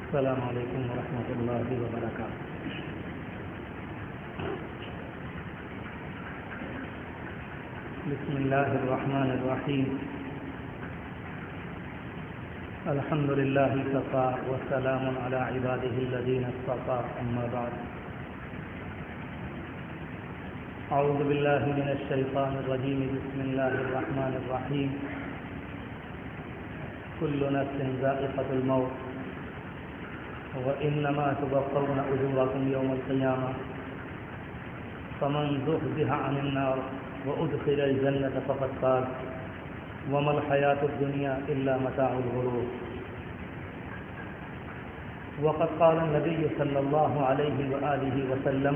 السلام علیکم ورحمۃ اللہ وبرکاتہ۔ بسم اللہ الرحمن الرحیم۔ الحمد للہ کفی والسلام علی عبادہ الذین اصطفی، اما بعد۔ اعوذ باللہ من الشیطان الرجیم، بسم اللہ الرحمن الرحیم۔ کل نفس ذائقۃ الموت وإنما توفون أجوركم يوم القيامة فمن زحزح عن النار وأدخل الجنة فقد فاز وما الحياة الدنيا إلا متاع الغرور۔ وقد قال النبي صلى الله عليه وآله وسلم: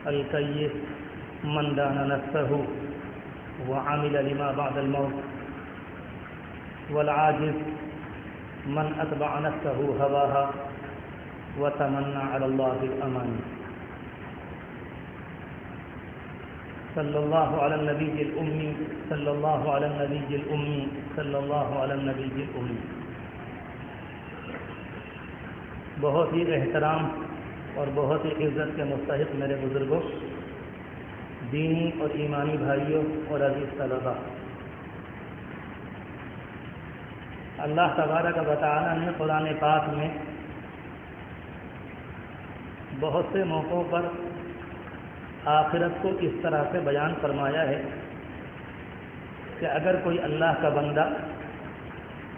الكيس من دان نفسه وعمل لما بعد الموت، والعاجز من اتبع نفسه هواها وتمنى على الله الاماني۔ صلی اللہ علی النبی الأمی، صلی اللہ علی النبی الأمی، صلی اللہ علی النبی الأمی۔ بہت ہی احترام اور بہت ہی عزت کے مستحق میرے بزرگوں، دینی اور ایمانی بھائیوں اور عزیز طلباء، اللہ تبارک و تعالی نے قرآن پاک میں بہت سے موقعوں پر آخرت کو اس طرح سے بیان فرمایا ہے کہ اگر کوئی اللہ کا بندہ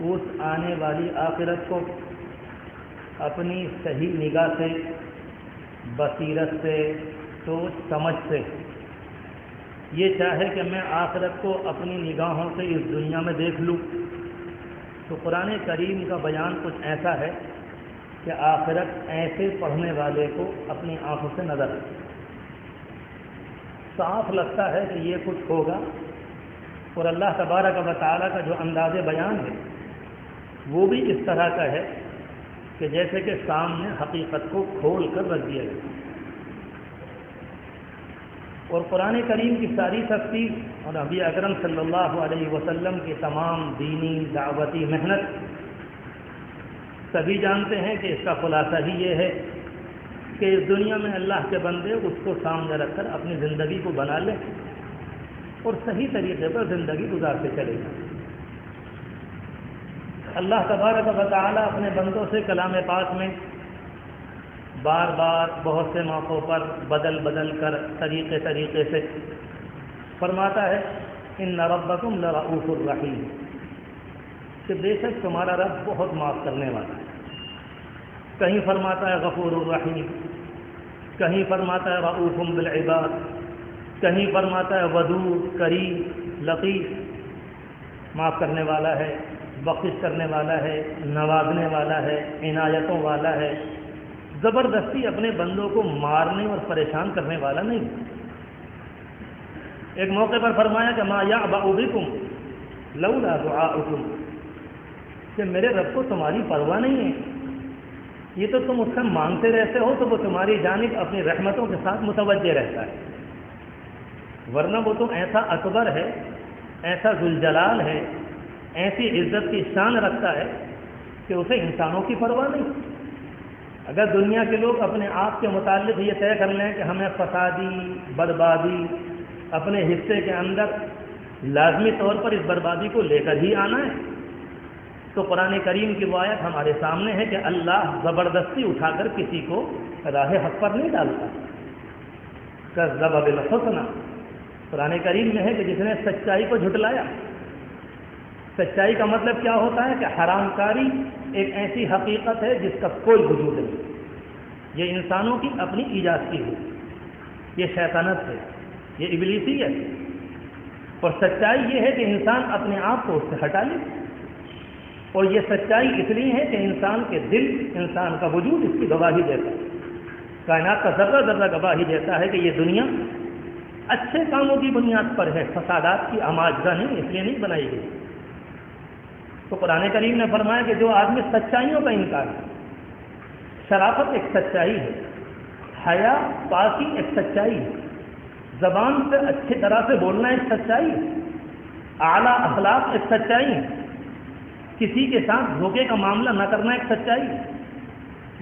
اس آنے والی آخرت کو اپنی صحیح نگاہ سے، بصیرت سے، سوچ سمجھ سے یہ چاہے کہ میں آخرت کو اپنی نگاہوں سے اس دنیا میں دیکھ لوں، تو قرآن کریم کا بیان کچھ ایسا ہے کہ آخرت ایسے پڑھنے والے کو اپنی آنکھوں سے نظر صاف لگتا ہے کہ یہ کچھ ہوگا، اور اللہ تبارک و تعالیٰ کا جو انداز بیان ہے وہ بھی اس طرح کا ہے کہ جیسے کہ سامنے حقیقت کو کھول کر رکھ دیا گیا۔ اور قرآن کریم کی ساری تفسیر اور نبی اکرم صلی اللہ علیہ وسلم کی تمام دینی دعوتی محنت سبھی جانتے ہیں کہ اس کا خلاصہ ہی یہ ہے کہ اس دنیا میں اللہ کے بندے اس کو سامنے رکھ کر اپنی زندگی کو بنا لیں اور صحیح طریقے پر زندگی گزارتے چلے جائیں۔ اللہ تبارک و تعالیٰ اپنے بندوں سے کلام پاک میں بار بار بہت سے موقعوں پر بدل بدل کر طریقے سے فرماتا ہے: ان ربکم لرؤوف الرحیم، کہ بے شک تمہارا رب بہت معاف کرنے والا ہے۔ کہیں فرماتا ہے غفور الرحیم، کہیں فرماتا ہے رؤوف بالعباد، کہیں فرماتا ہے ودود کریم لطیف، معاف کرنے والا ہے، بخشش کرنے والا ہے، نوازنے والا ہے، عنایتوں والا ہے، زبردستی اپنے بندوں کو مارنے اور پریشان کرنے والا نہیں۔ ایک موقع پر فرمایا کہ ما یعبأ بکم لولا دعاؤکم، کہ میرے رب کو تمہاری پرواہ نہیں ہے، یہ تو تم اس سے مانگتے رہتے ہو تو وہ تمہاری جانب اپنی رحمتوں کے ساتھ متوجہ رہتا ہے، ورنہ وہ تو ایسا اکبر ہے، ایسا ذوالجلال ہے، ایسی عزت کی شان رکھتا ہے کہ اسے انسانوں کی پرواہ نہیں۔ اگر دنیا کے لوگ اپنے آپ کے متعلق یہ طے کر لیں کہ ہمیں فسادی بربادی اپنے حصے کے اندر لازمی طور پر اس بربادی کو لے کر ہی آنا ہے، تو قرآن کریم کی وہ آیت ہمارے سامنے ہے کہ اللہ زبردستی اٹھا کر کسی کو راہ حق پر نہیں ڈالتا۔ کذب بالحسنی، قرآن کریم میں ہے کہ جس نے سچائی کو جھٹلایا۔ سچائی کا مطلب کیا ہوتا ہے کہ حرام کاری ایک ایسی حقیقت ہے جس کا کوئی وجود نہیں، یہ انسانوں کی اپنی ایجاد کی ہوئی، یہ شیطنت ہے، یہ ابلیسی ہے۔ اور سچائی یہ ہے کہ انسان اپنے آپ کو اس سے ہٹا لے، اور یہ سچائی اس لیے ہے کہ انسان کے دل، انسان کا وجود اس کی گواہی دیتا ہے، کائنات کا ذرہ ذرہ گواہی دیتا ہے کہ یہ دنیا اچھے کاموں کی بنیاد پر ہے، فسادات کی آماجگاہ نہیں، اس لیے نہیں بنائی گئی۔ تو قرآن کریم نے فرمایا کہ جو آدمی سچائیوں کا انکار ہے، شرافت ایک سچائی ہے، حیا پاکی ایک سچائی ہے، زبان سے اچھی طرح سے بولنا ایک سچائی ہے، اعلیٰ اخلاق ایک سچائی ہے، کسی کے ساتھ دھوکے کا معاملہ نہ کرنا ایک سچائی ہے،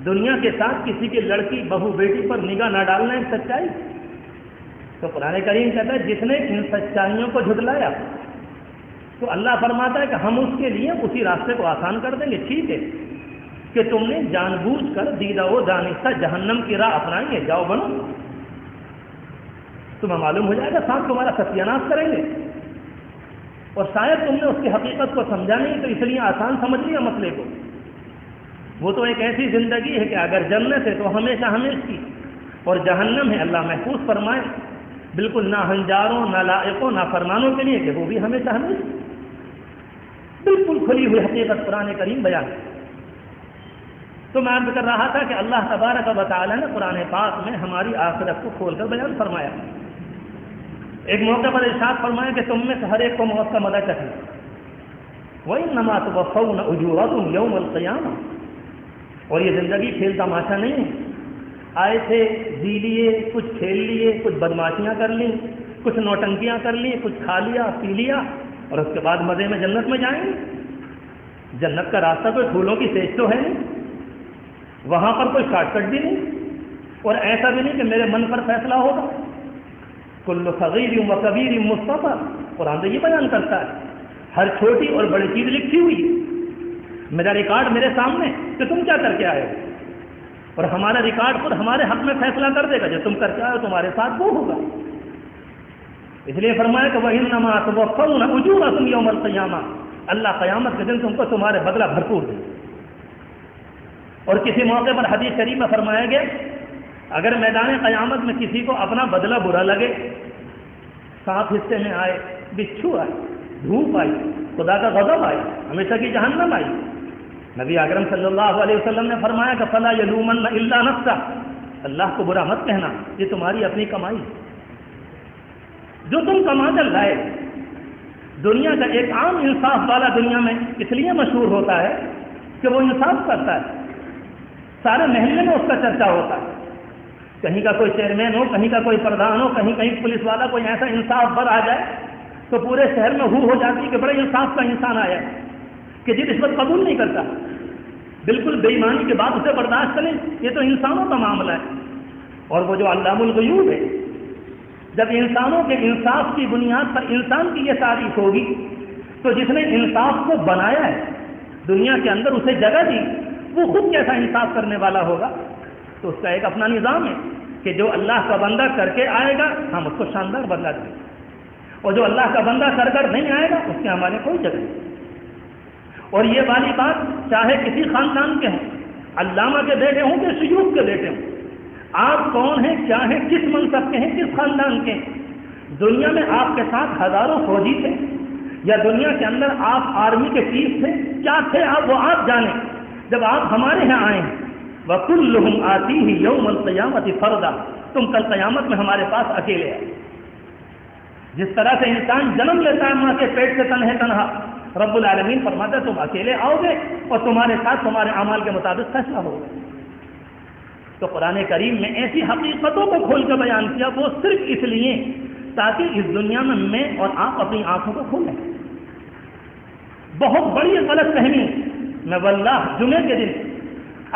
دنیا کے ساتھ کسی کی لڑکی بہو بیٹی پر نگاہ نہ ڈالنا ایک سچائی ہے۔ تو قرآن کریم کہتا ہے جس نے ان سچائیوں کو جھٹلایا تو اللہ فرماتا ہے کہ ہم اس کے لیے اسی راستے کو آسان کر دیں گے۔ ٹھیک ہے کہ تم نے جان بوجھ کر دیدہ و دانستہ جہنم کی راہ اپنائی ہے، جاؤ بنو، تمہیں معلوم ہو جائے گا، ساتھ تمہارا ستیہ ناش کریں گے، اور شاید تم نے اس کی حقیقت کو سمجھا نہیں تو اس لیے آسان سمجھ لیا مسئلے کو۔ وہ تو ایک ایسی زندگی ہے کہ اگر جنت ہے تو ہمیشہ ہمیشہ کی، اور جہنم ہے اللہ محفوظ فرمائے بالکل نہ ہنجاروں نہ لائقوں نہ فرمانوں کے لیے کہ وہ بھی ہمیشہ ہمیشہ، بالکل کھلی ہوئی حقیقت قرآن کریم بیان۔ تو میں عرض کر رہا تھا کہ اللہ تبارک و تعالی نے قرآن پاک میں ہماری آخرت کو کھول کر بیان فرمایا۔ ایک موقع پر ارشاد فرمایا کہ تم میں سے ہر ایک کو موت کا مزہ چکھے، وَإِنَّمَا تُوَفَّوْنَ أُجُورَكُمْ يَوْمَ الْقِيَامَةِ، اور یہ زندگی کھیل تماشا نہیں ہے، آئے تھے جی لیے، کچھ کھیل لیے، کچھ بدماشیاں کر لیں، کچھ نوٹنکیاں کر لی، کچھ کھا لیا پی لیا، اور اس کے بعد مزے میں جنت میں جائیں گے۔ جنت کا راستہ کوئی پھولوں کی سیج تو ہے نہیں، وہاں پر کوئی شارٹ کٹ بھی نہیں، اور ایسا بھی نہیں کہ میرے من پر فیصلہ ہوگا۔ کل صغیر و کبیر مستطر، قرآن تو یہ بیان کرتا ہے ہر چھوٹی اور بڑی چیز لکھی ہوئی ہے، میرا ریکارڈ میرے سامنے کہ تم کیا کر کے آئے ہو، اور ہمارا ریکارڈ خود ہمارے حق میں فیصلہ کر دے گا، جو تم کر کے آئے ہو تمہارے ساتھ وہ ہوگا۔ اس لیے فرمایا کہ وَإِنَّمَا تُوَفَّوْنَ أُجُورَكُمْ يَوْمَ الْقِيَامَةِ، اللہ قیامت کے دن تم کو تمہارے بدلہ بھرپور دے۔ اور کسی موقع پر حدیث شریف میں فرمایا گیا اگر میدان قیامت میں کسی کو اپنا بدلہ برا لگے، سانپ حصے میں آئے، بچھو آئے، دھوپ آئی، خدا کا غضب آئی، ہمیشہ کی جہنم آئی، نبی اکرم صلی اللہ علیہ وسلم نے فرمایا کہ فَلَا يَلُومَنَّ إِلَّا نَفْسَهُ، اللہ کو برا مت کہنا، یہ تمہاری اپنی کمائی جو تم کما کر لائے۔ دنیا کا ایک عام انصاف والا دنیا میں اس لیے مشہور ہوتا ہے کہ وہ انصاف کرتا ہے، سارے محلے میں اس کا چرچا ہوتا ہے، کہیں کا کوئی چیئرمین ہو، کہیں کا کوئی پردھان ہو، کہیں پولیس والا کوئی ایسا انصاف بر آ جائے تو پورے شہر میں ہو جاتی کہ بڑے انصاف کا انسان آیا کہ جی رشوت قبول نہیں کرتا، بالکل بے ایمانی کے بعد اسے برداشت کریں، یہ تو انسانوں کا معاملہ ہے۔ اور وہ جو علام الغیوب ہے، جب انسانوں کے انصاف کی بنیاد پر انسان کی یہ تعریف ہوگی تو جس نے انصاف کو بنایا ہے دنیا کے اندر اسے جگہ دی، وہ خود کیسا انصاف کرنے والا ہوگا۔ تو اس کا ایک اپنا نظام ہے کہ جو اللہ کا بندہ کر کے آئے گا ہم اس کو شاندار بدلہ دیں گے، اور جو اللہ کا بندہ کر نہیں آئے گا اس کے ہمارے کوئی جگہ نہیں۔ اور یہ والی بات چاہے کسی خاندان کے ہوں، علامہ کے بیٹے ہوں کہ شیوخ کے بیٹے ہوں، آپ کون ہیں، کیا ہیں، کس منصب کے ہیں، کس خاندان کے ہیں، دنیا میں آپ کے ساتھ ہزاروں فوجی تھے یا دنیا کے اندر آپ آرمی کے چیف تھے، کیا تھے آپ، وہ آپ جانیں۔ جب آپ ہمارے یہاں آئے ہیں وَكُلُّهُمْ آتِيهِ يَوْمَ الْقِيَامَةِ فَرْدًا، تم کل قیامت میں ہمارے پاس اکیلے آئے۔ جس طرح سے انسان جنم لیتا ہے ماں کے پیٹ سے تنہا، رب العالمین فرماتا ہے تم اکیلے آؤ گے اور تمہارے ساتھ تمہارے اعمال کے مطابق فیصلہ ہوگا۔ تو قرآن کریم میں ایسی حقیقتوں کو کھول کر بیان کیا، وہ صرف اس لیے تاکہ اس دنیا میں میں اور آپ اپنی آنکھوں کو کھولیں۔ بہت بڑی غلط فہمی، میں واللہ جمعے کے دن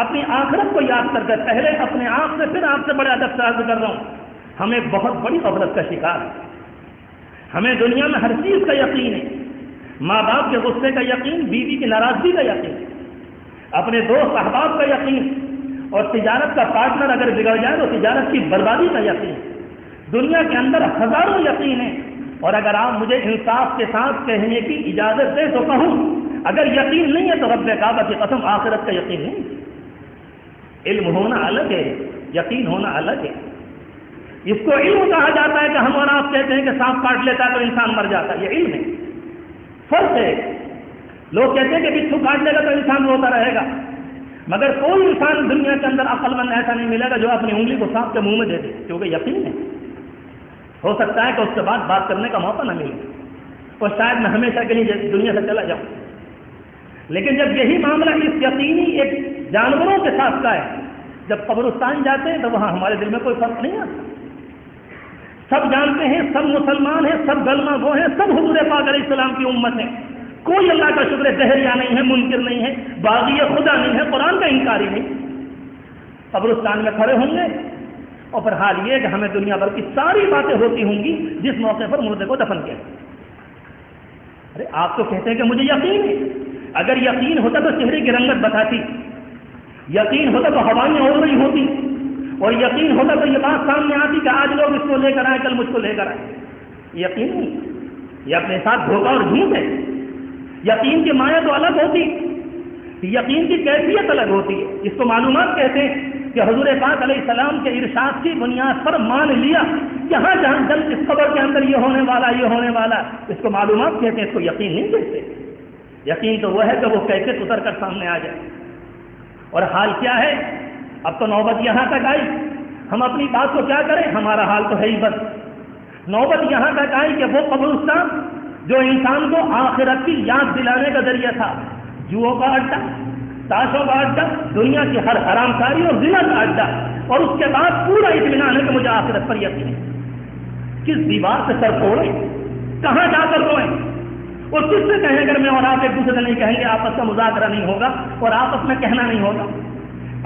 اپنی آخرت کو یاد کر کے پہلے اپنے آپ سے پھر آپ سے بڑے ادب سے عرض کر رہا ہوں، ہمیں بہت بڑی غفلت کا شکار ہے۔ ہمیں دنیا میں ہر چیز کا یقین ہے، ماں باپ کے غصے کا یقین، بیوی کی ناراضگی کا یقین، اپنے دوست احباب کا یقین، اور تجارت کا پارٹنر اگر بگڑ جائے تو تجارت کی بربادی کا یقین۔ دنیا کے اندر ہزاروں یقین ہیں، اور اگر آپ مجھے انصاف کے ساتھ کہنے کی اجازت دیں تو کہوں اگر یقین نہیں ہے تو رب کعبہ کی قسم آخرت کا یقین نہیں۔ علم ہونا الگ ہے، یقین ہونا الگ ہے۔ اس کو علم کہا جاتا ہے کہ ہم اور آپ کہتے ہیں کہ سانپ کاٹ لیتا ہے تو انسان مر جاتا ہے، یہ علم ہے۔ فرق ہے، لوگ کہتے ہیں کہ بچھو کاٹ لے گا تو انسان روتا رہے گا، مگر کوئی انسان دنیا کے اندر عقل مند ایسا نہیں ملے گا جو اپنی انگلی کو سانپ کے منہ میں دے دے، کیونکہ یقین ہے۔ ہو سکتا ہے کہ اس کے بعد بات کرنے کا موقع نہ ملے اور شاید میں ہمیشہ کے لیے دنیا سے چلا جاؤں، لیکن جب یہی معاملہ اس یقینی ایک جانوروں کے ساتھ کا ہے، جب قبرستان جاتے ہیں تو وہاں ہمارے دل میں کوئی فرق نہیں آتا، سب جانتے ہیں، سب مسلمان ہیں، سب کلمہ گو ہیں، سب حضور پاک علیہ السلام کی امت ہیں، کوئی اللہ کا شکر دہریہ نہیں ہے، منکر نہیں ہے، باغی خدا نہیں ہے، قرآن کا انکاری نہیں. قبرستان میں کھڑے ہوں گے اور پھر حال یہ کہ ہمیں دنیا بھر کی ساری باتیں ہوتی ہوں گی جس موقع پر مردے کو دفن کیا. ارے آپ تو کہتے ہیں کہ مجھے یقین ہے. اگر یقین ہوتا تو چہرے کی رنگت بتاتی، یقین ہوتا تو ہوائیں اڑ رہی ہوتی، اور یقین ہوتا تو یہ بات سامنے آتی کہ آج لوگ اس کو لے کر آئے، کل مجھ کو لے کر آئے. یقین نہیں، یہ اپنے ساتھ دھوکہ اور جھوٹ ہے. یقین کی مایا تو الگ ہوتی، یقین کی کیفیت الگ ہوتی ہے. اس کو معلومات کہتے ہیں کہ حضور پاک علیہ السلام کے ارشاد کی بنیاد پر مان لیا جہاں جہاں جلد اس قبر کے اندر یہ ہونے والا، یہ ہونے والا، اس کو معلومات کہتے ہیں، اس کو یقین نہیں کہتے. یقین تو وہ ہے کہ وہ کیفیت اتر کر سامنے آ جائے. اور حال کیا ہے؟ اب تو نوبت یہاں تک آئی، ہم اپنی بات کو کیا کریں، ہمارا حال تو ہے ہی بس. نوبت یہاں تک آئی کہ وہ قبرستان جو انسان کو آخرت کی یاد دلانے کا ذریعہ تھا، جوؤں کا اڈا، تاشوں کا اڈا، دنیا کی ہر حرام کاری اور زنا کا اڈا، اور اس کے بعد پورا اطمینان ہے کہ مجھے آخرت پر یقین ہے. کس دیوار سے سر پھوڑیں، کہاں جا کر روئیں، اور کس سے کہیں اگر میں اور آپ ایک دوسرے سے نہیں کہیں گے، آپس کا مذاکرہ نہیں ہوگا اور آپس میں کہنا نہیں ہوگا.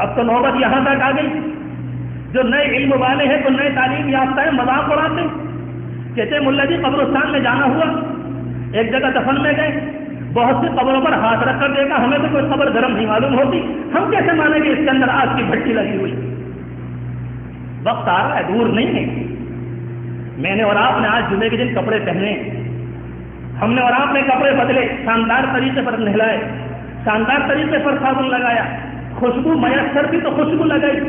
اب تو نوبت یہاں تک آ گئی، جو نئے علم والے ہیں تو نئے تعلیم یافتہ ہیں، مذاق اڑاتے ہیں، کہتے ہیں ملا جی قبرستان میں جانا ہوا، ایک جگہ دفن میں گئے، بہت سی قبروں پر ہاتھ رکھ کر دیکھا، ہمیں تو کوئی قبر گرم نہیں معلوم ہوتی، ہم کیسے مانیں گے اس کے اندر آگ کی بھٹی لگی ہوئی. وقت آ رہا ہے، دور نہیں ہے. میں نے اور آپ نے آج جمعے کے دن کپڑے پہنے، ہم نے اور آپ نے کپڑے بدلے، شاندار طریقے پر نہلائے، شاندار طریقے پر صابن لگایا، خوشبو میسر بھی تو خوشبو لگائی،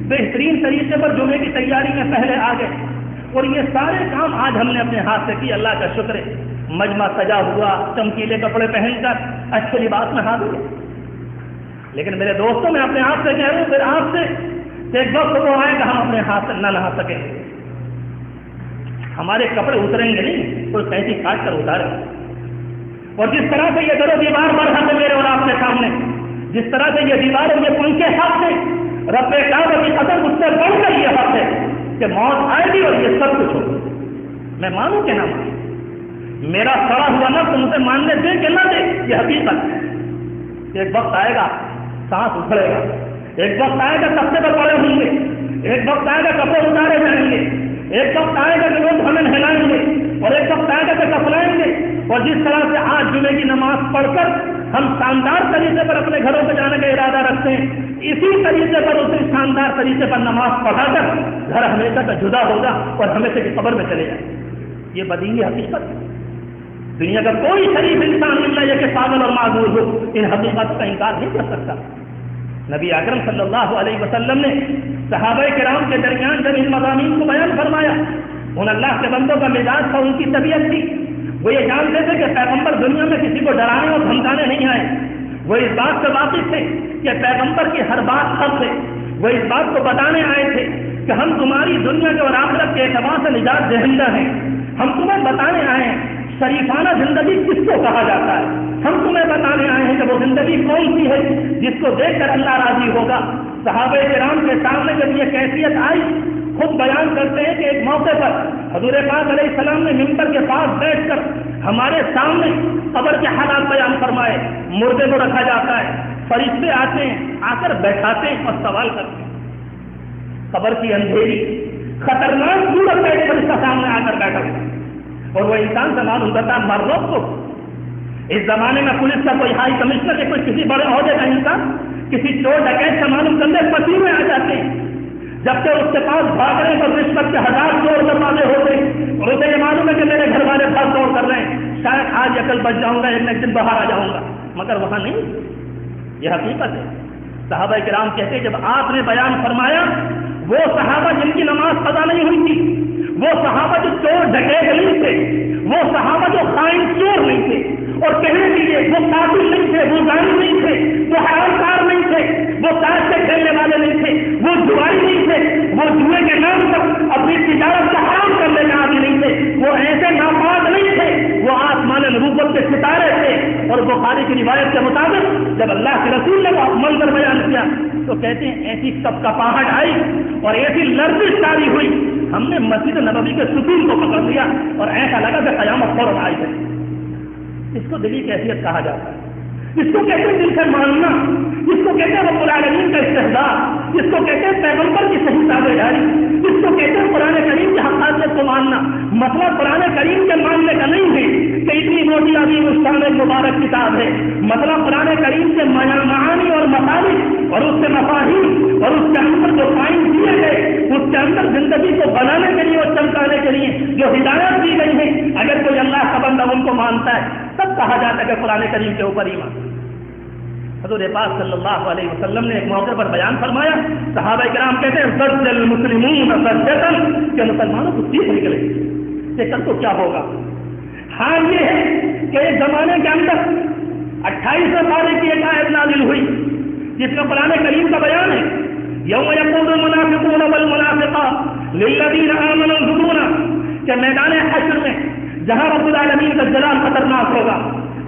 بہترین طریقے پر جمعے کی تیاری میں پہلے آ گئے، اور یہ سارے کام آج ہم نے اپنے ہاتھ سے کی. اللہ کا شکر ہے، مجمع سجا ہوا، چمکیلے کپڑے پہن کر اچھے لباس میں حاضر ہے. لیکن میرے دوستوں، میں اپنے آپ سے کہہ رہا ہوں، پھر آپ سے ایک وقت وہ آئے کہ ہم اپنے ہاتھ سے نہ نہا سکیں، ہمارے کپڑے اتریں گے نہیں، کوئی کیسی کاٹ کر اتارے. اور جس طرح سے یہ در و دیوار بڑھا ہے میرے اور آپ کے سامنے، جس طرح سے یہ دیوار اور یہ پنکھے حق ہے، رب کعبہ کی قسم اس سے بڑھ کر یہ حق ہے کہ موت آئے گی اور یہ سب کچھ ہوگا. میں مانوں کہ نہ مانوں، میرا سڑا ہوا نفس مجھے ماننے دے کہ نہ دے، یہ حقیقت ہے. ایک وقت آئے گا سانس اکھڑے گا، ایک وقت آئے گا تختے پر پڑے ہوں گے، ایک وقت آئے گا کپڑے اتارے جائیں گے، ایک وقت آئے گا کہ لوگ ہمیں نہلائیں گے، اور ایک وقت آئے گا کہ کفنائیں گے. اور جس طرح سے آج جمعے کی نماز پڑھ کر ہم شاندار طریقے پر اپنے گھروں پہ جانے کا ارادہ رکھتے ہیں، اسی طریقے پر اسی شاندار طریقے پر نماز پڑھا کر گھر ہمیشہ کا جدا ہوگا اور ہمیشہ کی قبر میں چلے جائیں. یہ بدیہی حقیقت ہے. دنیا کا کوئی شریف انسان اللہ یہ کہ پاگل اور معذور ہو ان حقیقت کا انکار نہیں کر سکتا. نبی اکرم صلی اللہ علیہ وسلم نے صحابہ کرام کے درمیان جب ان مضامین کو بیان فرمایا، ان اللہ کے بندوں کا مزاج تھا، ان کی طبیعت تھی، وہ یہ جانتے تھے کہ پیغمبر دنیا میں کسی کو ڈرانے اور دھمکانے نہیں آئے. وہ اس بات سے واقف تھے کہ پیغمبر کی ہر بات حق ہے. وہ اس بات کو بتانے آئے تھے کہ ہم تمہاری دنیا کے اور آخرت کے اعتبار سے نجات دہندہ ہیں. ہم تمہیں بتانے آئے ہیں شریفانہ زندگی کس کو کہا جاتا ہے. ہم تمہیں بتانے آئے ہیں کہ وہ زندگی کون سی ہے جس کو دیکھ کر اللہ راضی ہوگا. صحابہ کرام کے سامنے جب یہ کیفیت آئی، خود بیان کرتے ہیں کہ ایک موقع پر حضور پاک علیہ السلام نے ممبر کے پاس بیٹھ کر ہمارے سامنے قبر کے حالات بیان فرمائے. مردے کو رکھا جاتا ہے، فرشتے آتے ہیں، آ کر بیٹھاتے ہیں اور سوال کرتے ہیں. قبر کی اندھیری خطرناک صورت میں ایک فرشتہ سامنے آ کر بیٹھا ہے اور وہ انسان سے معلوم کرتا ہے مرد کو. اس زمانے میں پولیس کا کوئی ہائی کمشنر یا کوئی کسی بڑے عہدے کا انسان کسی چور ڈکیت سے معلوم کرنے پسینے آ جاتے ہیں، جبکہ اس کے پاس بھاگنے پر رشوت کے 1000 چور دروازے ہوتے اور اسے یہ معلوم ہے کہ میرے گھر والے بھاگ دوڑ کر رہے ہیں، شاید آج یا کل بچ جاؤں گا، ایک دن باہر آ جاؤں گا. مگر وہاں نہیں، یہ حقیقت ہے. صحابہ کرام کہتے جب آپ نے بیان فرمایا، وہ صحابہ جن کی نماز قضا نہیں ہوئی تھی، وہ صحابہ جو چور ڈکیت نہیں تھے، وہ صحابہ جو خائن چور نہیں تھے، اور کہنے دیجیے وہ قاتل نہیں تھے، وہ ظالم نہیں تھے، وہ حرام کار نہیں تھے، وہ تاش سے کھیلنے والے نہیں تھے، وہ جواری نہیں تھے، وہ جوئے کے نام پر اپنی تجارت کو حرام کرنے کے عادی نہیں تھے، وہ ایسے ناپاک نہیں تھے، وہ آسمان نبوت کے ستارے تھے. اور بخاری کی روایت کے مطابق جب اللہ کے رسول نے وہ منظر بیان کیا تو کہتے ہیں ایسی سب کا پہاڑ آئی اور ایسی لرزش تاری ہوئی، ہم نے مسجد نبوی کے ستون کو پکڑ لیا اور ایسا لگا کہ قیامت فوراً آئی ہے. اس کو دلی کیفیت کہا جاتا ہے، اس کو کہتے ہیں دل سے ماننا، اس کو کہتے ہیں رب العالمین کا استحضار، اس کو کہتے ہیں پیغمبر کی صحیح تابع داری، اس کو کہتے ہیں قرآن کریم کی حقانیت کو ماننا۔ مطلب قرآن کریم کے ماننے کا نہیں ہے کہ اتنی موٹی عظیم الشان مبارک کتاب ہے، مطلب قرآن کریم کے معانی اور مطالب اور اس کے مفاہیم اور اس کے اندر جو قائم کیے گئے، اس کے اندر زندگی کو بنانے کے لیے اور چمکانے کے لیے جو ہدایت دی گئی ہے، اگر کوئی اللہ کا بندہ ان کو مانتا ہے تب کہا جاتا ہے کہ قرآن کریم کے اوپر ایمان۔ حضور پاک صلی اللہ علیہ وسلم نے ایک موقع پر بیان فرمایا، صحابہ کرام کہتے ہیں زجر المسلمون زجرا، کہ مسلمانوں کو چیخ نکلے کہ کل تو کیا ہوگا۔ حال یہ ہے کہ ایک زمانے کے اندر 28 پارے کی ایک آیت نازل ہوئی جس میں قرآن کریم کا بیان ہے، یوم یقول المنافقون والمنافقات للذین آمنوا انظرونا، کہ میدان حشر میں جہاں رب العالمین کا جلال خطرناک ہوگا،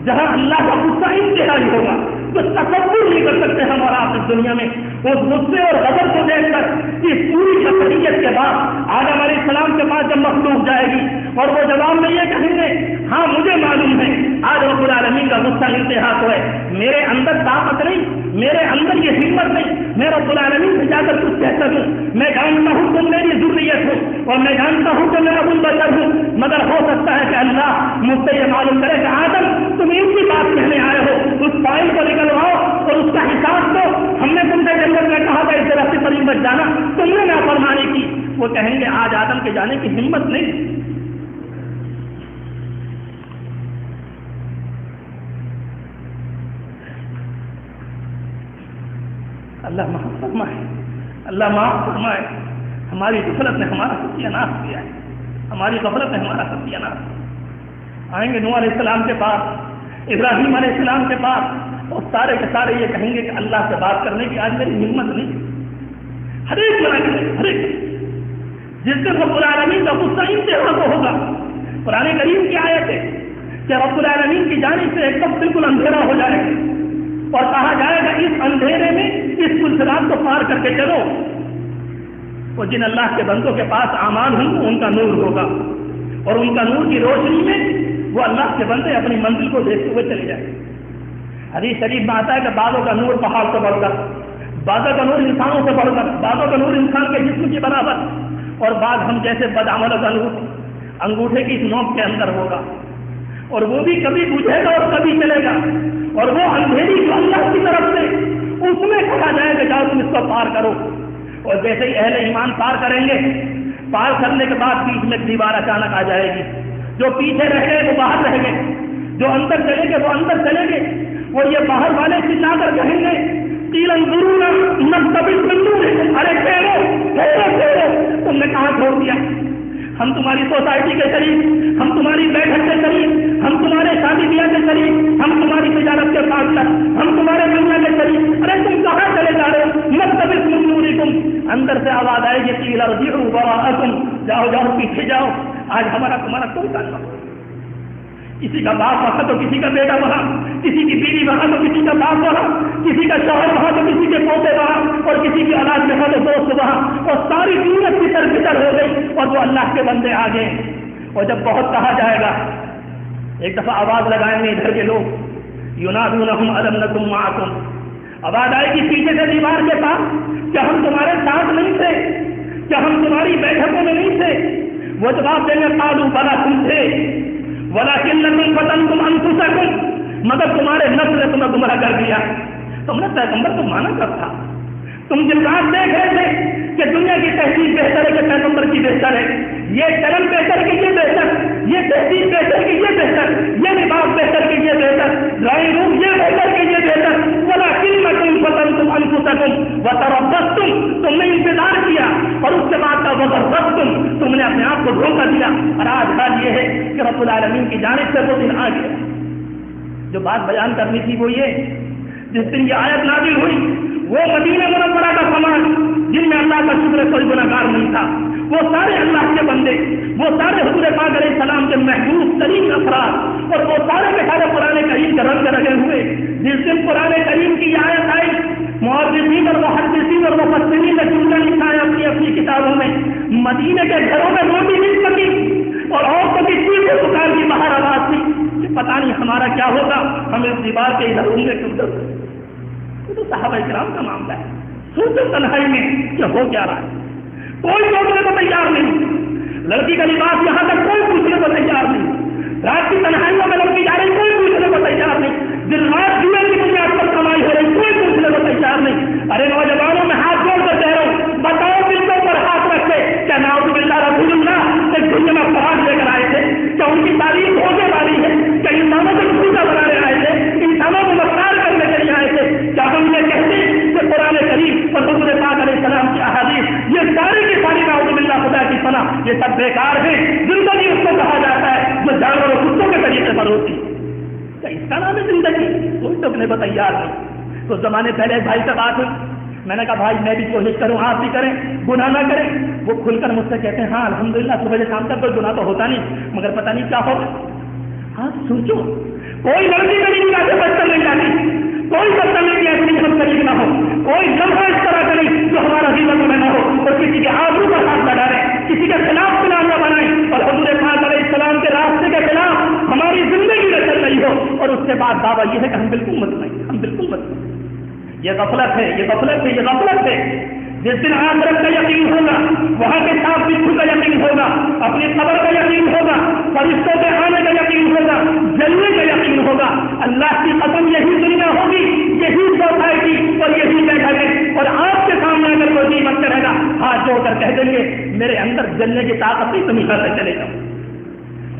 جہاں اللہ کا غصہ انتہائی ہوگا، تو تصور نہیں کر سکتے ہم اور آپ اس دنیا میں اس غصے اور غضب کو دیکھ کر اس پوری شخصیت کے بعد آدم علیہ السلام کے پاس جب مخلوق جائے گی اور وہ جواب میں یہ کہیں گے، ہاں مجھے معلوم ہے آج رب العالمین کا غصہ انتہا کو ہے، میرے اندر طاقت نہیں، میرے اندر یہ ہمت نہیں، میں رب العالمین سے جا کر کچھ کہہ سکوں، میں جانتا ہوں تم میری ذریت ہو اور میں جانتا ہوں کہ میں ابو البشر ہوں، مگر ہو سکتا ہے کہ اللہ مجھ سے یہ معلوم کرے کہ آدم تم ان کی بات کہنے آئے ہو، اس فائل کو نکلواؤ اور اس کا حساب دو، ہم نے تم سے جنت میں کہا تھا اس طرح سے قریب مت جانا، تم نے نافرمانی کی۔ وہ کہیں گے آج آدم کے جانے کی ہمت نہیں۔ اللہ معاف فرمائے، اللہ معاف فرمائے، ہماری غفلت نے ہمارا ستیہ ناش کیا ہے، ہماری غفلت نے ہمارا ستیہ ناش۔ آئیں گے نوح علیہ السلام کے پاس، ابراہیم علیہ السلام کے پاس، اور سارے کے سارے یہ کہیں گے کہ اللہ سے بات کرنے کی آج میری ہمت نہیں۔ ہر ایک منع کرے، ہر ایک، جس دن رب العالمین کا غصہ انتہا کو ہوگا۔ قرآن کریم کی آیت ہے کہ رب العالمین کی جانب سے ایک وقت بالکل اندھیرا ہو جائے گا اور کہا جائے گا اس اندھیرے میں اس پلسرات کو پار کر کے چلو، اور جن اللہ کے بندوں کے پاس اعمال ہوں ان کا نور ہوگا، اور ان کا نور کی روشنی میں وہ اللہ کے بندے اپنی منزل کو دیکھتے ہوئے چلے جائیں۔ حدیث شریف میں آتا ہے کہ بعضوں کا نور پہاڑ سے بڑھ کر، بعضوں کا نور انسانوں سے بڑھ کر، بعضوں کا نور انسان کے جسم کے برابر، اور بعض ہم جیسے بدعملوں کا نور انگوٹھے کی نوک کے اندر ہوگا، اور وہ بھی کبھی بجھے گا اور کبھی چلے گا، اور وہ اندھیری جو اللہ کی طرف سے اس میں کہا جائے گا جاؤ تم اس کو پار کرو، اور جیسے ہی اہل ایمان پار کریں گے، پار کرنے کے بعد بیچ میں دیوار اچانک آ جائے گی، جو پیچھے رہ گئے وہ باہر رہ گئے، جو اندر چلے گئے وہ اندر چلے گئے، اور یہ باہر والے چلا کر کہیں گے تیلن ضرور نقتبس من نورکم، ارے ٹھہرو ٹھہرو ٹھہرو، تم نے کہاں چھوڑ دیا؟ ہم تمہاری سوسائٹی کے قریب، ہم تمہاری بیٹھک کے قریب، ہم تمہارے شادی بیاہ کے قریب، ہم تمہاری تجارت کے پارٹنر، ہم تمہارے دنیا کے قریب، ارے تم کہاں چلے جا رہے ہو؟ نقتبس من نورکم، اندر سے آواز آئے گی قیل ارجعوا وراءکم، جاؤ جاؤ پیچھے جاؤ، آج ہمارا تمہارا کوئی تعلق نہیں۔ کسی کا باپ وہاں تو کسی کا بیٹا وہاں، کسی کی بیوی وہاں تو کسی کا باپ وہاں، کسی کا شوہر وہاں تو کسی کے پوتے وہاں، اور کسی کی اولاد وہاں تو دوست وہاں، اور ساری دنیا بتر بتر ہو گئی، اور وہ اللہ کے بندے آ گئے۔ اور جب بہت کہا جائے گا، ایک دفعہ آواز لگائیں گے ادھر کے لوگ، ینادونہم الم نکن معکم، آواز آئے گی پیچھے سے دیوار کے پاس، کیا ہم تمہارے ساتھ نہیں تھے؟ کیا ہم تمہاری بیٹھکوں میں نہیں تھے؟ وہ جواب دیں گے قالوا بلا تم تھے، ولکنکم فتنتم انفسکم، مگر تمہارے نفس نے تمہیں گمراہ کر دیا۔ تم نے پیغمبر کو مانا کب تھا؟ تم جن رات دیکھ رہے تھے کہ دنیا کی تہذیب بہتر ہے کہ پیغمبر کی بہتر ہے، یہ چلن بہتر کہ یہ بہتر، یہ تہذیب بہتر کہ یہ بہتر، یہ لباس بہتر کہ یہ بہتر، ڈرائنگ روم یہ بہتر کہ یہ بہتر، ولکنکم فتنتم انفسکم وتربصتم، تم نے انتظار کیا اور اس کے بعد کا وغرتم، تم نے اپنے آپ کو دھوکہ دیا۔ اور آج حال یہ ہے کہ رب العالمین کی جانب سے وہ دن آ گیا۔ جو بات بیان کرنی تھی وہ یہ، جس دن یہ آیت نازل ہوئی، وہ مدینہ منورہ کا سماج جن میں اللہ کا شکر کوئی گناہگار نہیں تھا، وہ سارے اللہ کے بندے، وہ سارے حضور پاک علیہ السلام کے محبوب ترین افراد، اور وہ سارے کے سارے قرآن کریم کے رنگ رگے ہوئے۔ جس دن قرآن کریم کی آیت آئی، محدثین اور محدثین اور مفسرین نے جملہ لکھا ہے اپنی اپنی کتابوں میں، مدینے کے گھروں میں روٹی نہیں پکی، اور عورتوں کی چیخ پکار کی باہر آواز تھی کہ پتہ نہیں ہمارا کیا ہوگا، ہم اس دیوار کے ادھر ہوں گے کہ ادھر. یہ تو صحابہ کرام کا معاملہ ہے. سوچو تنہائی میں کہ ہو کیا رہا ہے، کوئی سوچنے کو تیار نہیں. لڑکی کا لباس یہاں تک کوئی پوچھنے کو تیار نہیں. رات کی تنہائیوں میں لڑکی جا رہی، کوئی پوچھنے کو تیار نہیں. دن رات جوئے کی بنیاد پر کمائی ہو رہی، کوئی پوچھنے کو تیار نہیں. ارے نوجوانوں میں ہاتھ جوڑ کر کہہ رہا ہوں، بتاؤ دل کے اوپر ہاتھ رکھے کیا نعوذ باللہ رسول اللہ ایک دنیا میں فراغ لے کر آئے تھے؟ کیا ان کی تعلیم ہونے والی ہے؟ کیا انسانوں کو جھوٹا بنانے آئے تھے؟ انسانوں کو مختار کرنے کے لیے آئے تھے؟ کیا ہم یہ کہتے کہ قرآن کریم اور حضور پاک علیہ السلام کی احادیث یہ ساری کی ساری نعوذ باللہ خدا کی پناہ یہ سب بیکار ہیں؟ زندگی اس کو کہا جاتا ہے جو جانور و کتوں کے طریقے پر ہوتی ہے. کیا اس کا نام ہے زندگی؟ کوئی تو اپنے کو تیار نہیں. تو زمانے پہلے بھائی سے بات ہوئی، میں نے کہا بھائی میں بھی کوشش کروں آپ بھی کریں، گناہ نہ کریں. وہ کھل کر مجھ سے کہتے ہیں ہاں الحمدللہ صبح سے شام تک کوئی گناہ تو ہوتا نہیں مگر پتہ نہیں کیا ہوگا. ہاں سوچو، کوئی لڑکی میری نگاہ سے بچ کر نہیں جاتی، کوئی بدتمیزی ایسی ہم قریب نہ ہو، کوئی لمحہ اس طرح کا نہیں جو ہمارا غیبت میں نہ ہو اور کسی کے آبرو پر ہاتھ نہ ڈالے، کسی کے خلاف پلان نہ بنائیں اور حضور پاک علیہ السلام کے راستے کے خلاف ہماری زندگی نہ چل رہی ہو. اور اس کے بعد دعویٰ یہ ہے کہ ہم بالکل مت نہیں، ہم بالکل مت نہیں. یہ غفلت ہے، یہ غفلت ہے، یہ غفلت ہے. جس دن آخرت کا یقین ہوگا، وہاں کے ساتھ بچھو کا یقین ہوگا، اپنی قبر کا یقین ہوگا، فرشتوں کے آنے کا یقین ہوگا، جلنے کا یقین ہوگا. اللہ کی قسم یہی دنیا ہوگی، یہی سوسائٹی اور یہی بیٹھک ہے. اور آپ کے سامنے اگر کوئی مت کرے گا ہاتھ جوڑ کر کہہ دیں گے میرے اندر جلنے کی طاقت نہیں، تم یہاں سے چلے جاؤ.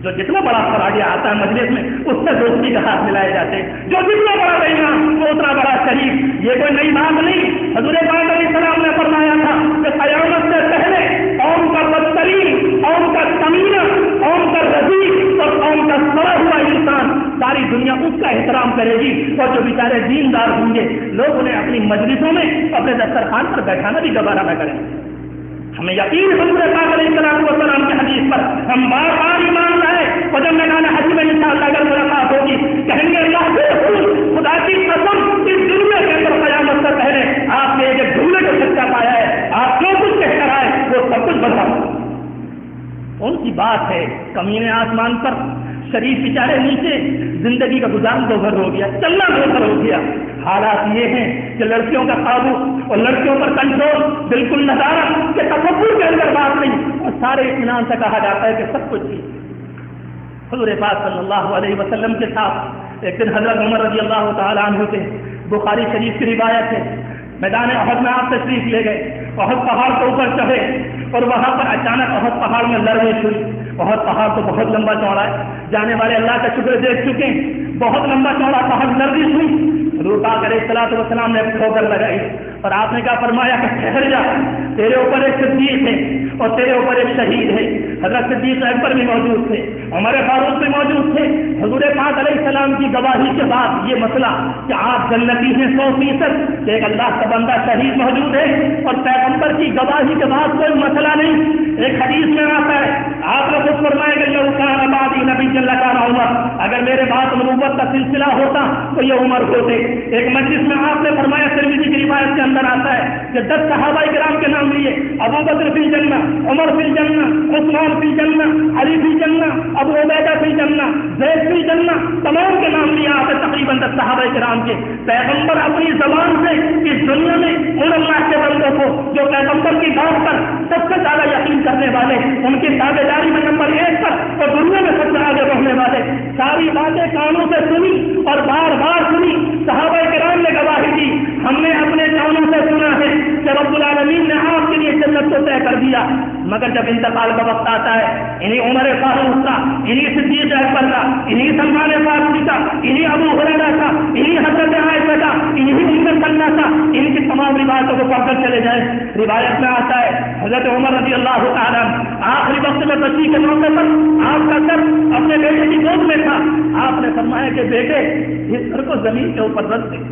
جو جتنا بڑا فراڈیا آتا ہے مجلس میں اس سے دوستی کا ہاتھ ملائے جاتے ہیں. جو جتنا بڑا بیمان وہ اتنا بڑا شریف. یہ کوئی نئی بات نہیں. حضور پاک علیہ السلام نے فرمایا تھا کہ قیامت سے پہلے قوم کا بدترین، قوم کا کمینہ، قوم کا رذیل اور قوم کا سڑا ہوا انسان ساری دنیا اس کا احترام کرے گی. اور جو بیچارے دیندار ہوں گے لوگ انہیں اپنی مجلسوں میں اپنے دسترخوان پر بیٹھانا بھی گوارا نہ کریں. ہمیں یقین حضور پاک علیہ السلام کی حدیث پر ہم بار بار ایمان لائے. اور جب میدان حج میں انشاءاللہ اگر ملاقات ہوگی کہیں گے اللہ کے رسول خدا کی قسم اس دنیا کے اندر قیامت سے پہلے آپ نے ایک دھولے کو سچا پایا ہے، آپ جو کچھ کہہ کر آئے وہ سب کچھ بتا. کون سی بات ہے؟ کمینے آسمان پر، شریف بیچارے نیچے. زندگی کا گزارن دوبھر ہو گیا، چلنا دوبھر ہو گیا. حالات یہ ہیں کہ لڑکیوں کا قابو اور لڑکیوں پر کنٹرول بالکل نظارہ کہ تصور کے اندر بات نہیں اور سارے اطمینان سے کہا جاتا ہے کہ سب کچھ ٹھیک. حضور پاک صلی اللہ علیہ وسلم کے ساتھ ایک دن حضرت عمر رضی اللہ تعالیٰ عنہ تھے. بخاری شریف کی روایت ہے. میدان احد میں آپ تشریف لے گئے، احد پہاڑ کے اوپر چڑھے اور وہاں پر اچانک احد پہاڑ میں لرزش ہوئی. احد پہاڑ تو بہت لمبا چوڑا ہے، جانے والے اللہ کا شکر دیکھ چکے ہیں. بہت لمبا چوڑا پہاڑ، لرزش ہوئی. حضور پاک علیہ الصلوۃ والسلام نے ٹھوکر لگائی اور آپ نے کیا فرمایا کہ ٹھہر جا، تیرے اوپر ایک صدیق ہے اور تیرے اوپر ایک شہید ہے. حضرت صدیق اکبر بھی موجود تھے، عمر فاروق بھی موجود تھے. حضور پاک علیہ السلام کی گواہی کے بعد یہ مسئلہ کہ آپ جنتی ہیں 100% کہ ایک اللہ کا بندہ شہید موجود ہے اور پیغمبر کی گواہی کے بعد کوئی مسئلہ نہیں. ایک حدیث میں آتا ہے آپ نے خود فرمایا کہ لو کان بعدی نبی جل کان عمر، اگر میرے بعد نبوت کا سلسلہ ہوتا تو یہ عمر ہوتے. ایک مجلس میں آپ نے فرمایا، ترمذی کی روایت کے اندر آتا ہے کہ 10 صحابہ کرام کے نام لیے، ابو بکر فی الجنہ، عمر فی الجنہ، عثمان فی الجنہ، علی فی الجنہ، ابو عبیدہ فی الجنہ، زید فی الجنہ، تمام کے نام لیا آپ نے تقریباً 10 صحابہ کرام کے. پیغمبر اپنی زبان سے اس دنیا میں ان اللہ کے بندوں کو جو پیغمبر کی بات پر سب سے زیادہ یقین کرنے والے، ان کی تابع داری میں نمبر 1 پر اور دنیا میں سب سے آگے بڑھنے والے، ساری باتیں کانوں سے سنی اور بار بار سنی. صحابہ کرام نے گواہی دی، ہم نے اپنے کانوں سے سنا ہے کہ رب العالمین نے آپ کے لیے جنت کو طے کر دیا. مگر جب انتقال کا وقت آتا ہے انہیں عمر فاروق کا، انہیں صدیق اکبر کا، انہیں سلمان فارسی کا، انہیں ابو ہریرہ کا، انہیں حضرت عائشہ کا، انہیں ام سلمہ کا، ان کی تمام روایتوں کو پڑھ کر چلے جائیں. روایت میں آتا ہے حضرت عمر رضی اللہ تعالیٰ آخری وقت میں بچی کے موقع پر آپ کا سر اپنے بیٹے کی گود میں تھا. آپ نے فرمایا کہ بیٹے اس سر کو زمین کے اوپر رکھ دیں.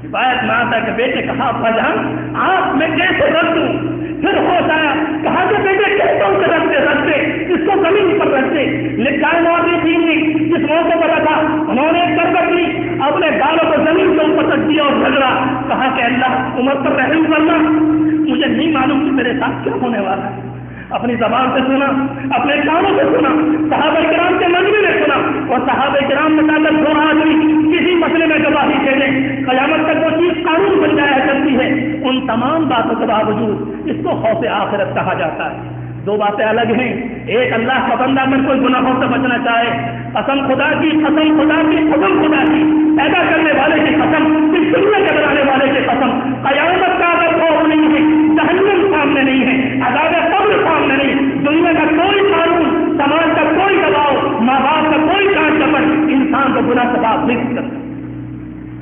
روایت میں آتا ہے کہ بیٹے کہا ابا جان آپ میں کیسے رکھ دوں؟ پھر ہوش آیا، کہا کہ بیٹے کیسے اسے رکھتے اس کو زمین پر رکھتے. لکھائے مورخین نے جس موقع پر رکھا انہوں نے ایک کرکٹ لی، اپنے گالوں کو زمین کے اوپر رکھ دیا اور جھگڑا. کہا کہ اللہ عمر پر رحم کرنا، مجھے نہیں معلوم کہ میرے ساتھ کیا ہونے والا ہے. اپنی زبان سے سنا، اپنے کانوں سے سنا، صحابہ کرام کے مجمع میں سنا، اور صحابہ کرام میں تعلق جو آدمی کسی مسئلے میں گواہی دے دیں قیامت تک وہ چیز قانون بن جایا کرتی ہے۔ ان تمام باتوں کے باوجود اس کو خوف آخرت کہا جاتا ہے۔ دو باتیں الگ ہیں، ایک اللہ کا بندہ اگر کوئی گناہوں سے بچنا چاہے، قسم خدا کی، قسم خدا کی، قسم خدا کی، پیدا کرنے والے کی قسم، اس دنیا کے بنانے والے کی قسم، قیامت کا اگر خوف نہیں ہے، جہنم سامنے نہیں ہے، عذاب قبر سامنے نہیں، دنیا کا کوئی قانون، سماج کا کوئی دباؤ، ماں باپ کا کوئی کاٹ چپٹ انسان کو گناہ سے باز نہیں کر سکتا۔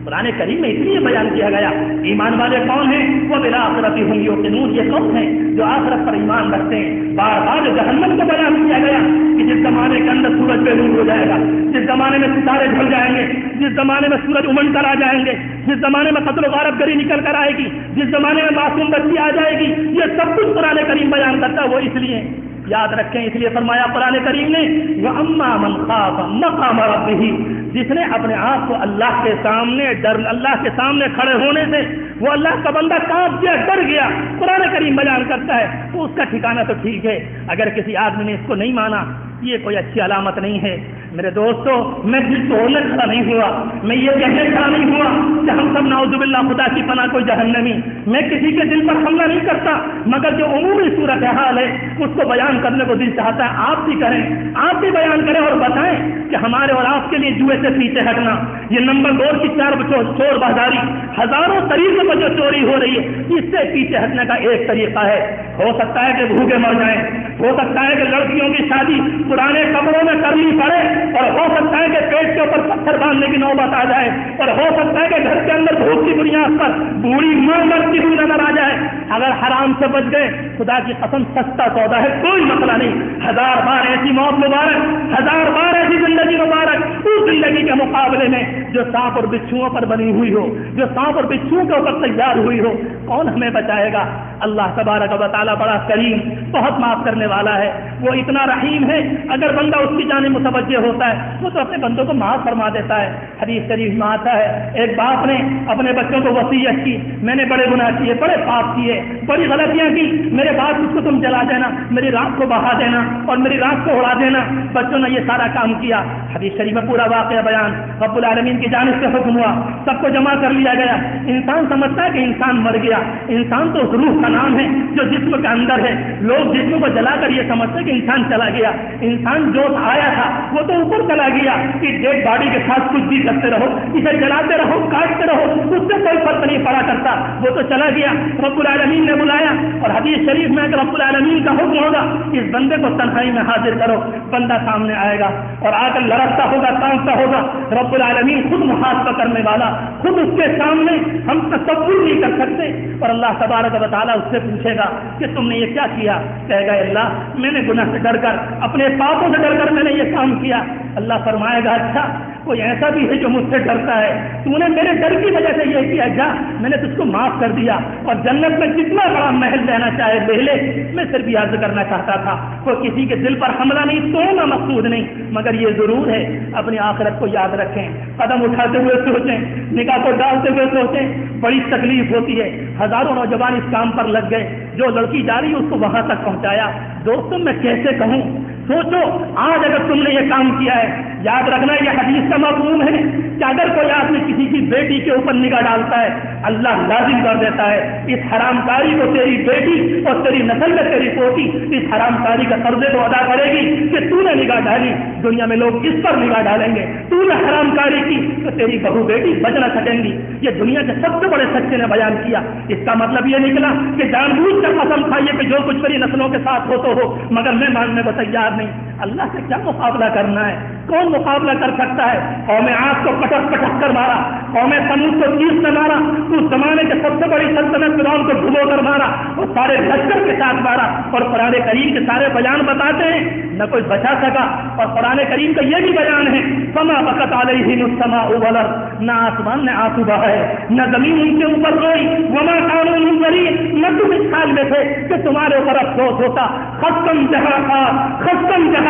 قرآن کریم میں اس لیے بیان کیا گیا ایمان والے کون ہیں؟ وہ بالآخرت هم یوقنون، یہ کون ہیں جو آخرت پر ایمان رکھتے ہیں۔ بار بار جہنم کو بیان کیا گیا کہ جس زمانے کے اندر سورج بے نور ہو جائے گا، جس زمانے میں ستارے ڈھل جائیں گے، جس زمانے میں سورج امنڈ کر آ جائیں گے، جس زمانے میں قتل و غارت گری نکل کر آئے گی، جس زمانے میں معصوم بچی آ جائے گی، یہ سب کچھ قرآن کریم بیان کرتا ہے۔ وہ اس لیے یاد رکھیں، اس لیے فرمایا قرآن کریم نے وَأَمَّا مَنْ خَافَ مَقَامَ رَبِّهِ، جس نے اپنے آپ کو اللہ کے سامنے اللہ کے سامنے کھڑے ہونے سے وہ اللہ کا بندہ کانپ گیا، ڈر گیا، قرآن کریم بیان کرتا ہے، تو اس کا ٹھکانہ تو ٹھیک ہے۔ اگر کسی آدمی نے اس کو نہیں مانا، یہ کوئی اچھی علامت نہیں ہے۔ میرے دوستو، میں دل توڑنے کھڑا نہیں ہوا، میں یہ کہنے کھڑا نہیں ہوا کہ ہم سب نعوذ باللہ خدا کی پناہ کوئی جہنمی، میں کسی کے دل پر حملہ نہیں کرتا، مگر جو عمومی صورتحال ہے اس کو بیان کرنے کو دل چاہتا ہے۔ آپ بھی کریں، آپ بھی بیان کریں اور بتائیں کہ ہمارے اور آپ کے لیے جوئے سے پیچھے ہٹنا، یہ نمبر 2 کی 4 چور بازاری، ہزاروں طریقوں پر جو چوری ہو رہی ہے، اس سے پیچھے ہٹنے کا ایک طریقہ ہے۔ ہو سکتا ہے کہ بھوکے مر جائیں، ہو سکتا ہے کہ لڑکیوں کی شادی پرانے کپڑوں میں کرنی پڑے، اور ہو سکتا ہے کہ پیٹ کے اوپر پتھر باندھنے کی نوبت آ جائے، اور ہو سکتا ہے کہ گھر کے اندر بھوک کی بنیاد پر بوڑھی ماں مرتی ہوئی نظر آ جائے۔ اگر حرام سے بچ گئے، خدا کی قسم سستا سودا ہے، کوئی مسئلہ نہیں۔ 1000 بار ایسی موت مبارک، 1000 بار ایسی زندگی مبارک اس زندگی کے مقابلے میں جو سانپ اور بچھوؤں پر بنی ہوئی ہو، جو سانپ اور بچھوؤں کے اوپر تیار ہوئی ہو۔ کون ہمیں بچائے گا؟ اللہ تبارک و تعالیٰ بڑا کریم، بہت معاف کرنے والا ہے، وہ اتنا رحیم ہے، اگر بندہ اس کی جانب متوجہ ہوتا ہے وہ تو اپنے بندوں کو معاف فرما دیتا ہے۔ حدیث شریف میں آتا ہے ایک باپ نے اپنے بچوں کو وصیت کی، میں نے بڑے گناہ کیے، بڑے پاپ کیے، بڑی غلطیاں کی، میرے بعد اس کو تم جلا دینا، میری رات کو بہا دینا اور میری رات کو اڑا دینا۔ بچوں نے یہ سارا کام کیا۔ حدیث شریف میں پورا واقعہ بیان، رب العالمین کی جانب سے حکم ہوا، سب کو جمع کر لیا گیا۔ انسان سمجھتا ہے کہ انسان مر گیا، انسان تو اس روح کا نام ہے جو جسم کے اندر ہے۔ لوگ جسم کو جلا کر یہ سمجھتے کہ انسان چلا گیا، انسان جو آیا تھا وہ تو اوپر چلا گیا، کہ ڈیڈ باڈی کے ساتھ کچھ بھی کرتے رہو، اسے جلاتے رہو، کاٹتے رہو، اس سے کوئی فرق نہیں پڑا کرتا، وہ تو چلا گیا۔ رب العالمین نے بلایا، اور حدیث شریف میں کہ رب العالمین کا حکم ہوگا اس بندے کو تنہائی میں حاضر کرو، بندہ سامنے آئے گا اور آ کر لڑکتا ہوگا، کانپتا ہوگا۔ رب العالمین خود محاسبہ کرنے والا، خود اس کے سامنے ہم تصور نہیں کر سکتے، اور اللہ تبارک و تعالیٰ اس سے پوچھے گا کہ تم نے یہ کیا کیا؟ کہے گا اللہ میں نے گناہ سے ڈر کر، اپنے پاپوں سے ڈر کر میں نے یہ کام کیا۔ اللہ فرمائے گا اچھا کوئی ایسا بھی ہے جو مجھ سے ڈرتا ہے، تو نے میرے ڈر کی وجہ سے یہ کیا، جا میں نے تجھ کو معاف کر دیا، اور جنت میں جتنا بڑا محل لینا چاہے لے لے۔ میں صرف یہ عرض کرنا چاہتا تھا کوئی کسی کے دل پر حملہ نہیں، توڑنا مقصود نہیں، مگر یہ ضرور ہے اپنی آخرت کو یاد رکھیں، قدم اٹھاتے ہوئے سوچیں، نگاہ کو ڈالتے ہوئے سوچیں، بڑی تکلیف ہوتی ہے۔ ہزاروں نوجوان اس کام پر لگ گئے، جو لڑکی جا رہی اس کو وہاں تک پہنچایا۔ دوستوں میں کیسے کہوں، سوچو آج اگر تم نے یہ کام کیا ہے، یاد رکھنا یہ حدیث کا مفہوم ہے کہ اگر کوئی آدمی کسی کی بیٹی کے اوپر نگاہ ڈالتا ہے اللہ لازم کر دیتا ہے اس حرام کاری کو، تیری بیٹی اور تیری نسل میں تیری پوتی اس حرام کاری کا قرضے کو ادا کرے گی کہ تو نے نگاہ ڈالی۔ دنیا میں لوگ اس پر نگاہ ڈالیں گے، تو نے حرام کاری کی تو تیری بہو بیٹی بچ نہ سکیں گی۔ یہ دنیا کے سب سے بڑے سچے نے بیان کیا۔ اس کا مطلب یہ نکلا کہ جان بوجھ کر قسم کھائیے کہ جو کچھ میری نسلوں کے ساتھ ہو تو ہو، مگر میں ماننے کو تیار نہیں۔ اللہ سے کیا مقابلہ کرنا ہے؟ کون مقابلہ کر سکتا ہے؟ قوم عاد کو پٹک پٹک کر مارا، قوم سمود کو تیس سے مارا، اس زمانے کے سب سے بڑی سلطنت فرعون کو ڈبو کر مارا، اور سارے لشکر کے ساتھ مارا۔ اور قرآن کریم کے سارے بیان بتاتے ہیں نہ کوئی بچا سکا، اور قرآن کریم کا یہ بھی بیان ہے فما بکت علیہم السماء والارض، نہ آسمان نے آنسو بہائے نہ زمین ان کے اوپر روئی، وما كانوا منظرین، نہ تم اس حال میں تھے کہ تمہارے اوپر افسوس ہوتا۔ خستم جہاں خستم جہاں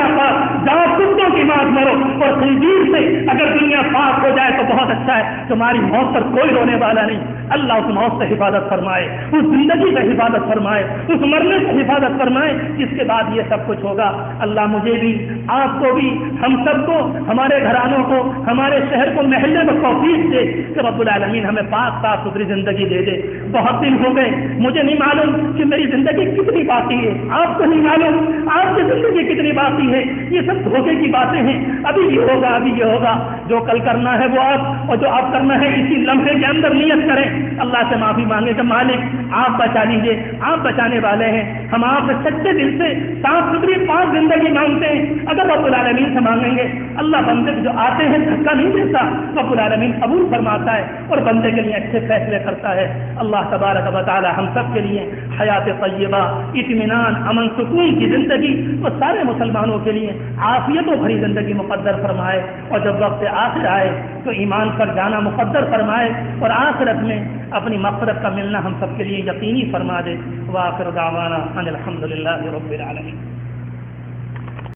جہاں کتوں کی مات مرو اور خنزیر سے اگر دنیا پاک ہو جائے تو بہت اچھا ہے تمہاری موت پر کوئی رونے والا نہیں. اللہ اس موت سے حفاظت فرمائے, اس زندگی سے حفاظت فرمائے, اس مرنے سے حفاظت فرمائے جس کے بعد یہ سب کچھ ہوگا. اللہ مجھے بھی, آپ کو بھی, ہم سب کو, ہمارے گھرانوں کو, ہمارے شہر کو, محلے کو توفیق دے کہ رب العالمین ہمیں پاک صاف ستھری زندگی دے دے. بہت دن ہو گئے, مجھے نہیں معلوم کہ میری زندگی کتنی باقی ہے, آپ کو نہیں معلوم آپ کی زندگی کتنی باقی ہے. یہ سب دھوکے کی باتیں ہیں. ابھی یہ ہوگا, ابھی یہ ہوگا. جو کل کرنا ہے وہ آپ, اور جو آپ کرنا ہے اسی لمحے کے اندر نیت کریں. اللہ سے معافی مانگے کہ مالک آپ بچا لیجیے, آپ بچانے والے ہیں. ہم آپ سے سچے دل سے صاف ستھری پاک زندگی مانگتے ہیں. اگر رب العالمین سے مانگیں گے, اللہ بندے جو آتے ہیں دھکا نہیں دیتا, رب العالمین قبول فرماتا ہے اور بندے کے لیے اچھے فیصلے کرتا ہے. اللہ تبارک و تعالی ہم سب کے لیے حیات طیبہ, اطمینان, امن, سکون کی زندگی اور سارے مسلمانوں کے لیے عافیت و بھری زندگی مقدر فرمائے. اور جب وقت آخر آئے تو ایمان پر جانا مقدر فرمائے اور آخرت میں اپنی مغفرت کا ملنا ہم سب کے لیے یقینی فرما دے. وآخر دعوانا ان الحمد للہ رب العالمین.